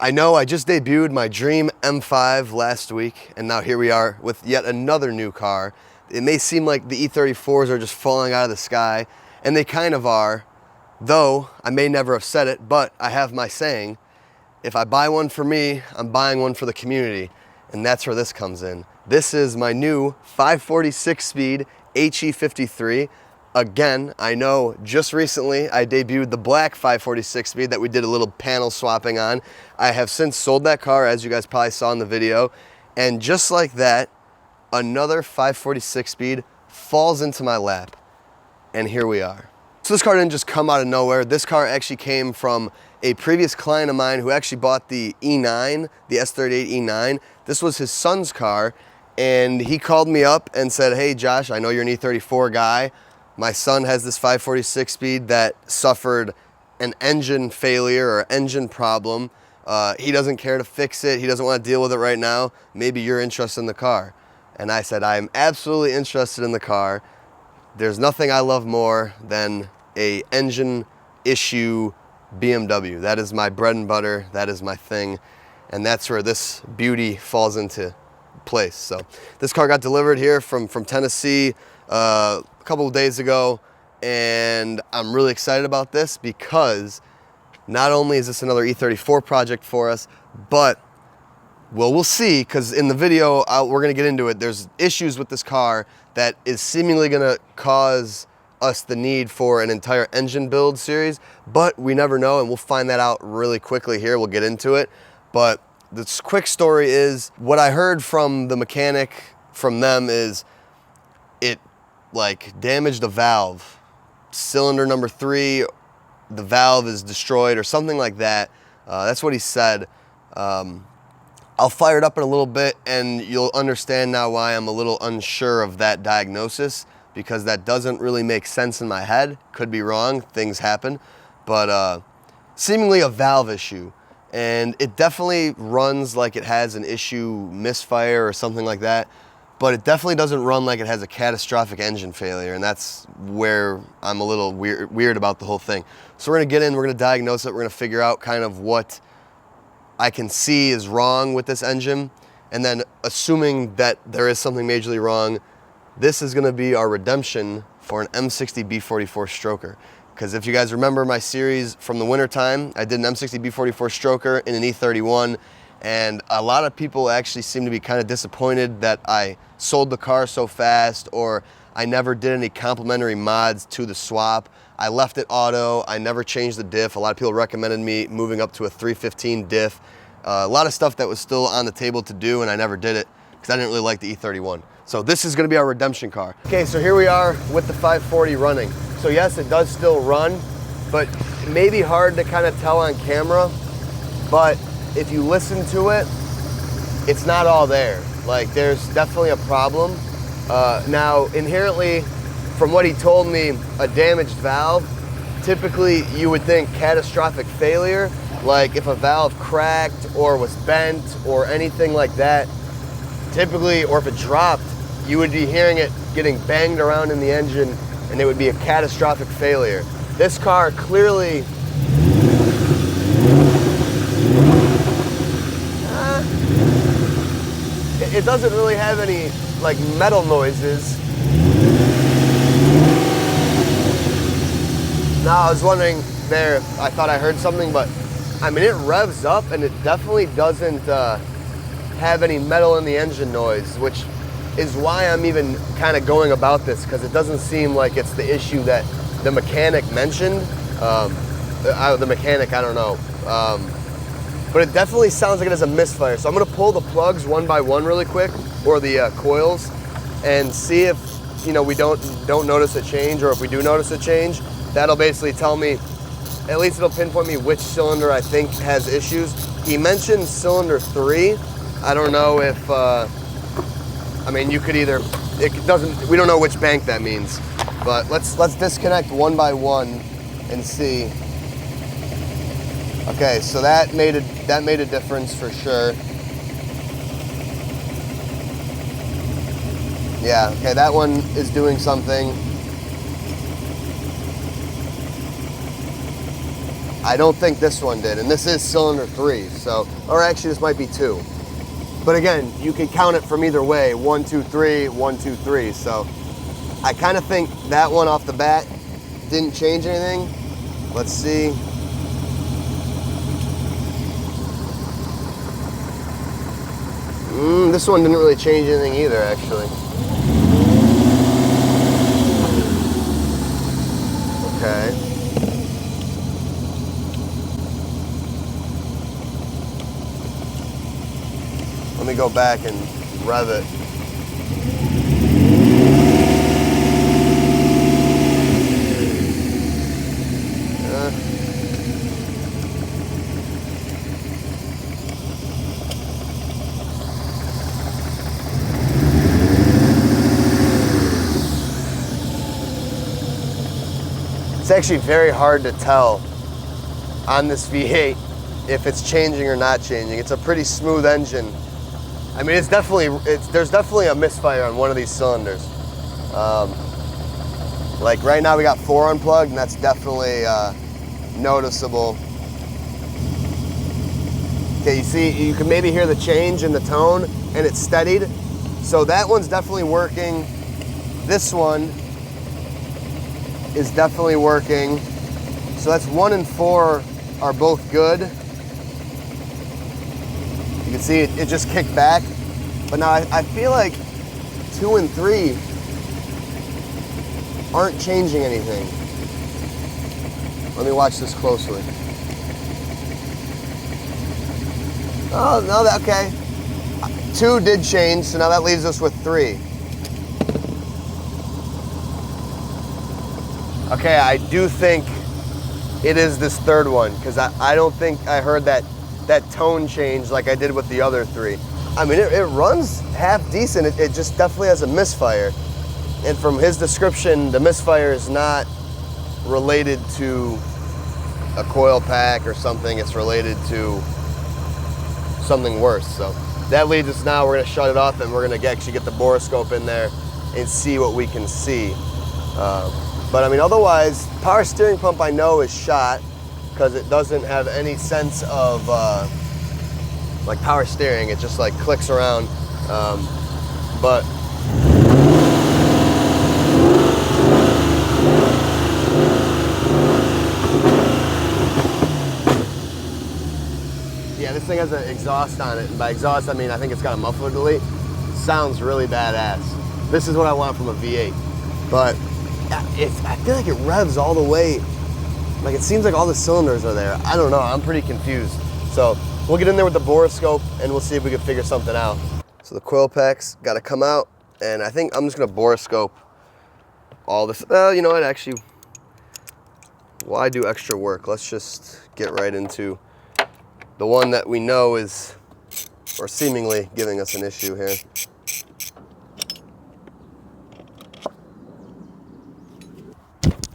I know I just debuted my dream M5 last week, and now here we are with yet another new car. It may seem like the E34s are just falling out of the sky, and they kind of are, though I may never have said it, but I have my saying, if I buy one for me, I'm buying one for the community, and that's where this comes in. This is my new 546 speed HE53. Again, I know just recently I debuted the black 546 speed that we did a little panel swapping on. I have since sold that car, as you guys probably saw in the video. And just like that, another 546 speed falls into my lap. And here we are. So this car didn't just come out of nowhere. This car actually came from a previous client of mine who actually bought the E9, the S38 E9. This was his son's car. And he called me up and said, hey Josh, I know you're an E34 guy. My son has this 546 speed that suffered an engine failure or engine problem. He doesn't care to fix it. He doesn't want to deal with it right now. Maybe you're interested in the car. And I said, I'm absolutely interested in the car. There's nothing I love more than a engine issue BMW. That is my bread and butter. That is my thing. And that's where this beauty falls into place. So this car got delivered here from Tennessee a couple of days ago, and I'm really excited about this because not only is this another E34 project for us, but we'll see, because in the video we're going to get into it. There's issues with this car that is seemingly going to cause us the need for an entire engine build series, but we never know, and we'll find that out really quickly here. We'll get into it. But this quick story is, what I heard from the mechanic from them is it like damaged a valve. Cylinder number 3, the valve is destroyed or something like that. That's what he said. I'll fire it up in a little bit and you'll understand now why I'm a little unsure of that diagnosis, because that doesn't really make sense in my head. Could be wrong, things happen, but seemingly a valve issue. And it definitely runs like it has an issue misfire or something like that, but it definitely doesn't run like it has a catastrophic engine failure, and that's where I'm a little weird about the whole thing. So we're gonna get in, we're gonna diagnose it, we're gonna figure out kind of what I can see is wrong with this engine, and then assuming that there is something majorly wrong, this is gonna be our redemption for an M60B44 stroker. Because if you guys remember my series from the winter time, I did an M60B44 stroker in an E31, and a lot of people actually seem to be kind of disappointed that I sold the car so fast, or I never did any complimentary mods to the swap. I left it auto, I never changed the diff. A lot of people recommended me moving up to a 315 diff. A lot of stuff that was still on the table to do, and I never did it because I didn't really like the E31. So this is gonna be our redemption car. Okay, so here we are with the 540 running. So yes, it does still run, but it may be hard to kind of tell on camera, but if you listen to it, it's not all there. Like, there's definitely a problem. Now, inherently, from what he told me, a damaged valve, typically you would think catastrophic failure, like if a valve cracked or was bent or anything like that, typically, or if it dropped, you would be hearing it getting banged around in the engine, and it would be a catastrophic failure. This car clearly, it doesn't really have any like metal noises. Now I was wondering there, I thought I heard something, but I mean, it revs up and it definitely doesn't have any metal in the engine noise, which is why I'm even kind of going about this, because it doesn't seem like it's the issue that the mechanic mentioned. The mechanic, I don't know. But it definitely sounds like it has a misfire. So I'm gonna pull the plugs one by one really quick, or the coils, and see if, you know, we don't notice a change, or if we do notice a change, that'll basically tell me, at least it'll pinpoint me which cylinder I think has issues. He mentioned cylinder 3. I don't know if, I mean, you could either, we don't know which bank that means, but let's disconnect one by one and see. Okay, so that made a difference for sure. Yeah, okay, that one is doing something. I don't think this one did, and this is cylinder 3, so, or actually this might be 2. But again, you can count it from either way, 1, 2, 3, 1, 2, 3. So I kind of think that one off the bat didn't change anything. Let's see. This one didn't really change anything either, actually. Okay. Let me go back and rev it. It's actually very hard to tell on this V8 if it's changing or not changing. It's a pretty smooth engine. I mean, there's definitely a misfire on one of these cylinders. Like right now we got 4 unplugged, and that's definitely noticeable. Okay, you see, you can maybe hear the change in the tone, and it's steadied. So that one's definitely working. This one is definitely working. So that's 1 and 4 are both good. You can see it just kicked back. But now I feel like 2 and 3 aren't changing anything. Let me watch this closely. Oh, no, okay. 2 did change, so now that leaves us with 3. Okay, I do think it is this third one, because I don't think I heard that tone change like I did with the other 3. I mean, it runs half decent. It just definitely has a misfire. And from his description, the misfire is not related to a coil pack or something. It's related to something worse. So that leads us now, we're gonna shut it off and we're gonna actually get the Boroscope in there and see what we can see. But I mean, otherwise, power steering pump I know is shot because it doesn't have any sense of like power steering. It just like clicks around. But yeah, this thing has an exhaust on it. And by exhaust, I mean, I think it's got a muffler delete. Sounds really badass. This is what I want from a V8. But I feel like it revs all the way. Like it seems like all the cylinders are there. I don't know, I'm pretty confused. So we'll get in there with the Boroscope and we'll see if we can figure something out. So the coil packs got to come out, and I think I'm just gonna Boroscope all this. Well, you know what, actually, why do extra work? Let's just get right into the one that we know is, or seemingly giving us an issue here.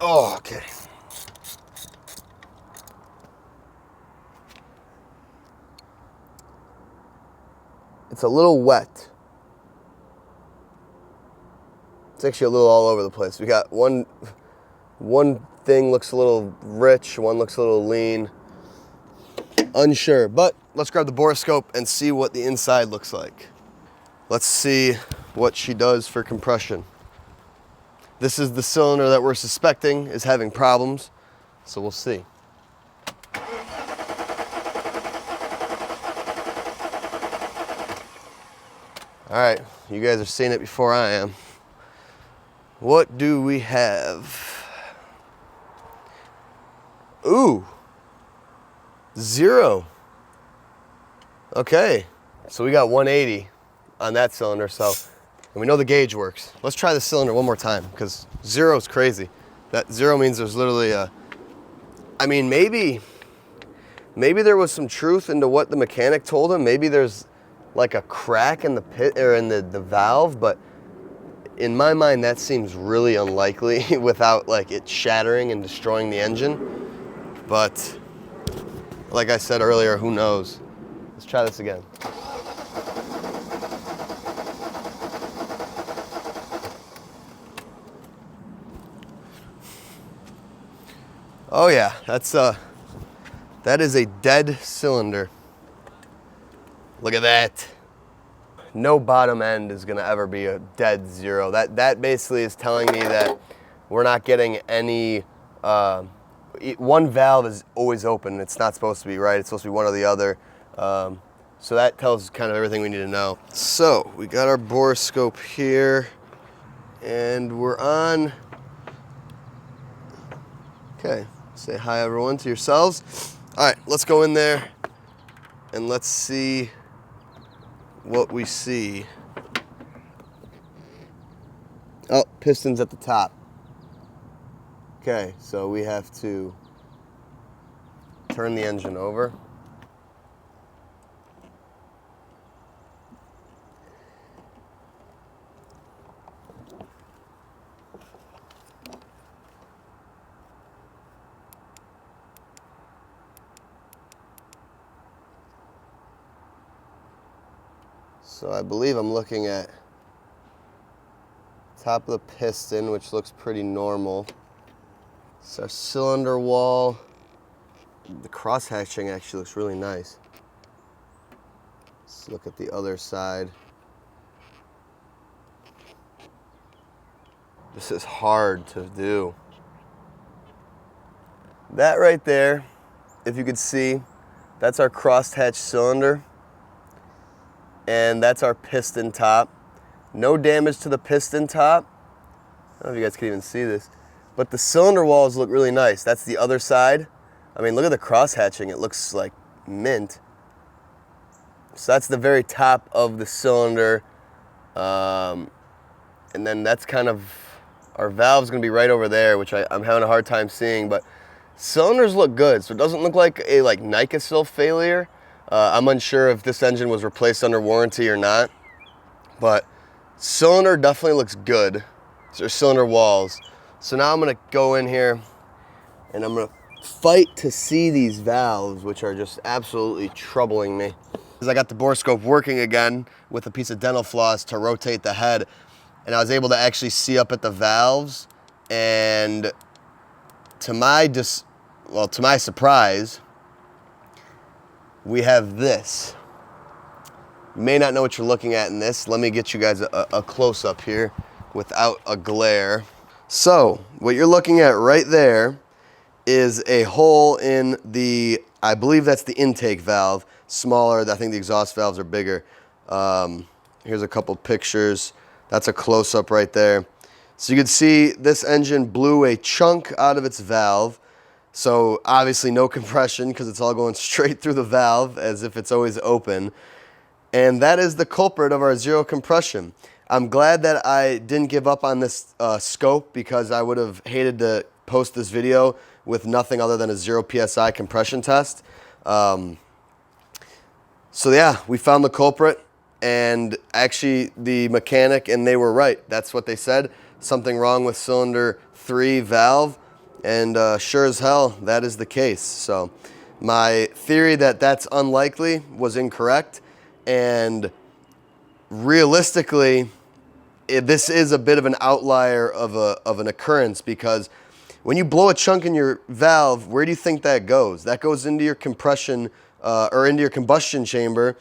Oh, okay. It's a little wet. It's actually a little all over the place. We got one thing looks a little rich, one looks a little lean. Unsure, but let's grab the Boroscope and see what the inside looks like. Let's see what she does for compression. This is the cylinder that we're suspecting is having problems, so we'll see. All right, you guys are seeing it before I am. What do we have? Ooh, 0. Okay, so we got 180 on that cylinder, so. And we know the gauge works. Let's try the cylinder one more time, because 0 is crazy. That 0 means there's literally a, I mean, maybe there was some truth into what the mechanic told him. Maybe there's like a crack in the pit or in the valve, but in my mind that seems really unlikely without like it shattering and destroying the engine. But like I said earlier, who knows? Let's try this again. Oh yeah, that's That is a dead cylinder. Look at that. No bottom end is gonna ever be a dead zero. That basically is telling me that we're not getting any, one valve is always open. It's not supposed to be, right? It's supposed to be one or the other. So that tells kind of everything we need to know. So we got our Boroscope here and we're on. Okay, say hi everyone to yourselves. All right, let's go in there and let's see what we see. Oh, pistons at the top. Okay, so we have to turn the engine over. So I believe I'm looking at top of the piston, which looks pretty normal. It's our cylinder wall. The cross hatching actually looks really nice. Let's look at the other side. This is hard to do. That right there, if you could see, that's our cross-hatch cylinder. And that's our piston top. No damage to the piston top. I don't know if you guys can even see this, but the cylinder walls look really nice. That's the other side. I mean, look at the cross hatching. It looks like mint. So that's the very top of the cylinder. And then that's kind of, our valve's gonna be right over there, which I'm having a hard time seeing, but cylinders look good. So it doesn't look like a Nicosil failure. I'm unsure if this engine was replaced under warranty or not, but cylinder definitely looks good. So cylinder walls. So now I'm gonna go in here and I'm gonna fight to see these valves, which are just absolutely troubling me. Because I got the Boroscope working again with a piece of dental floss to rotate the head, and I was able to actually see up at the valves, and to my surprise, we have this. You may not know what you're looking at in this. Let me get you guys a close-up here without a glare. So, what you're looking at right there is a hole in the, I believe that's the intake valve. Smaller, I think the exhaust valves are bigger. Here's a couple pictures. That's a close-up right there. So you can see this engine blew a chunk out of its valve. So obviously no compression because it's all going straight through the valve as if it's always open. And that is the culprit of our zero compression. I'm glad that I didn't give up on this scope, because I would have hated to post this video with nothing other than a 0 PSI compression test. So yeah, we found the culprit, and actually the mechanic, and they were right. That's what they said. Something wrong with cylinder 3 valve. And sure as hell, that is the case. So my theory that that's unlikely was incorrect. And realistically, this is a bit of an outlier of an occurrence, because when you blow a chunk in your valve, where do you think that goes? That goes into your compression or into your combustion chamber,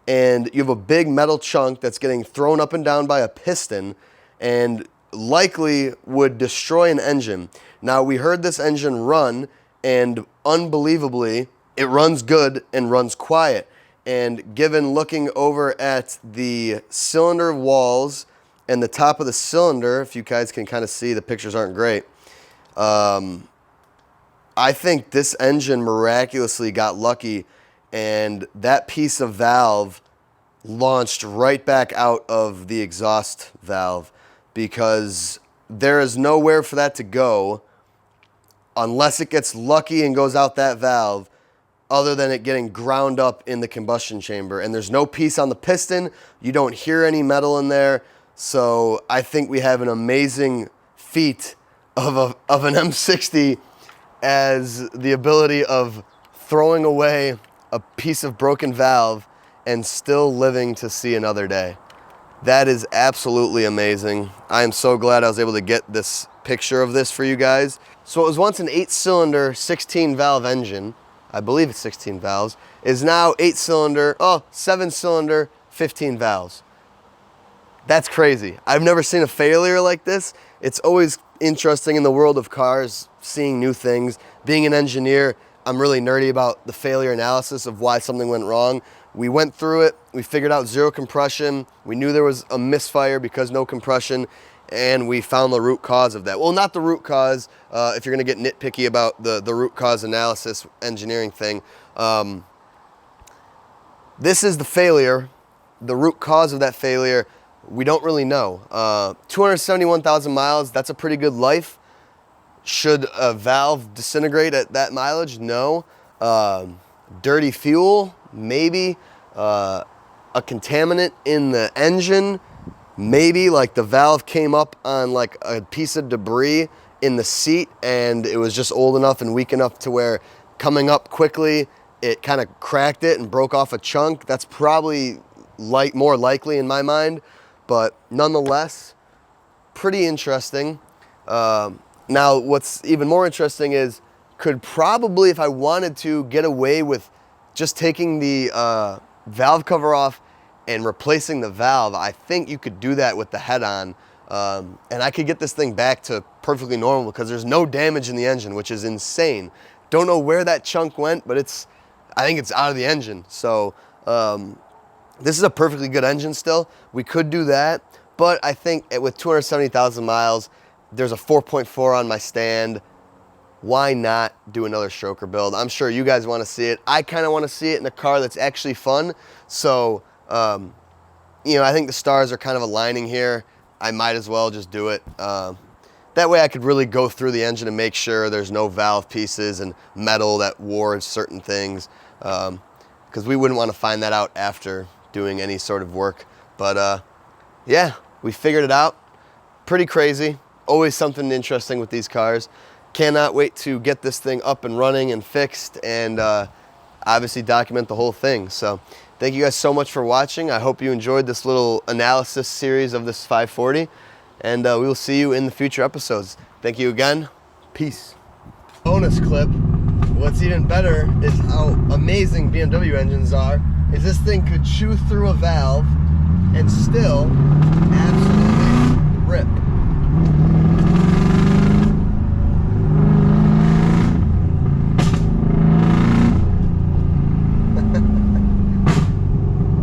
and you have a big metal chunk that's getting thrown up and down by a piston and likely would destroy an engine. Now, we heard this engine run, and unbelievably, it runs good and runs quiet. And given looking over at the cylinder walls and the top of the cylinder, if you guys can kind of see, the pictures aren't great. I think this engine miraculously got lucky, and that piece of valve launched right back out of the exhaust valve, because there is nowhere for that to go unless it gets lucky and goes out that valve, other than it getting ground up in the combustion chamber. And there's no piece on the piston. You don't hear any metal in there. So I think we have an amazing feat of an M60 as the ability of throwing away a piece of broken valve and still living to see another day. That is absolutely amazing. I am so glad I was able to get this picture of this for you guys. So it was once an 8-cylinder, 16-valve engine. I believe it's 16 valves, is now 7-cylinder, 15 valves. That's crazy. I've never seen a failure like this. It's always interesting in the world of cars, seeing new things. Being an engineer, I'm really nerdy about the failure analysis of why something went wrong. We went through it, we figured out zero compression, we knew there was a misfire because no compression, and we found the root cause of that. Well, not the root cause, if you're gonna get nitpicky about the root cause analysis engineering thing. This is the failure. The root cause of that failure, we don't really know. 271,000 miles, that's a pretty good life. Should a valve disintegrate at that mileage? No. Dirty fuel? Maybe. A contaminant in the engine? Maybe. Like the valve came up on like a piece of debris in the seat and it was just old enough and weak enough to where coming up quickly, it kind of cracked it and broke off a chunk. That's probably more likely in my mind. But nonetheless, pretty interesting. Now, what's even more interesting is, could probably, if I wanted to, get away with just taking the valve cover off and replacing the valve. I think you could do that with the head on. And I could get this thing back to perfectly normal because there's no damage in the engine, which is insane. Don't know where that chunk went, but I think it's out of the engine. So, this is a perfectly good engine still. We could do that, but I think with 270,000 miles, there's a 4.4 on my stand. Why not do another stroker build? I'm sure you guys want to see it. I kind of want to see it in a car that's actually fun. So, you know, I think the stars are kind of aligning here. I might as well just do it. That way I could really go through the engine and make sure there's no valve pieces and metal that wore certain things. Because we wouldn't want to find that out after doing any sort of work. But yeah, we figured it out. Pretty crazy. Always something interesting with these cars. Cannot wait to get this thing up and running and fixed and obviously document the whole thing. So thank you guys so much for watching. I hope you enjoyed this little analysis series of this 540, and we will see you in the future episodes. Thank you again. Peace. Bonus clip. What's even better is how amazing BMW engines are. Is this thing could chew through a valve and still absolutely rip.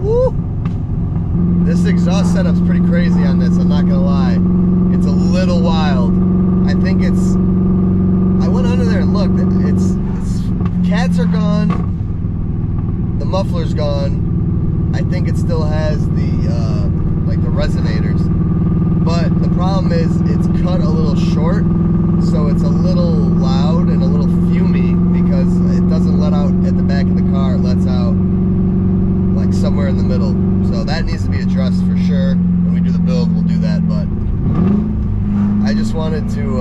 Woo! This exhaust setup's pretty crazy on this, I'm not gonna lie. It's a little wild. I think I went under there and looked. Cats are gone. The muffler's gone. I think it still has the like the resonators, but the problem is it's cut a little short, so it's a little loud and a little fumy because it doesn't let out at the back of the car. It lets out like somewhere in the middle. So that needs to be addressed for sure. When we do the build, we'll do that. But I just wanted to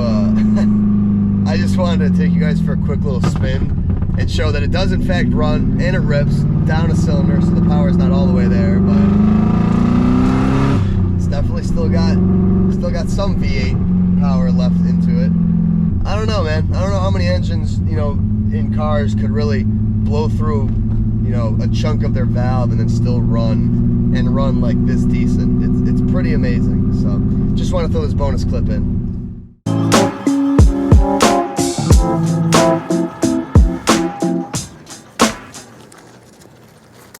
I just wanted to take you guys for a quick little spin and show that it does in fact run and it rips down a cylinder, so the power is not all the way there, but it's definitely still got some V8 power left into it. I don't know, man. I don't know how many engines, you know, in cars could really blow through, you know, a chunk of their valve and then still run like this decent. It's pretty amazing. So just want to throw this bonus clip in.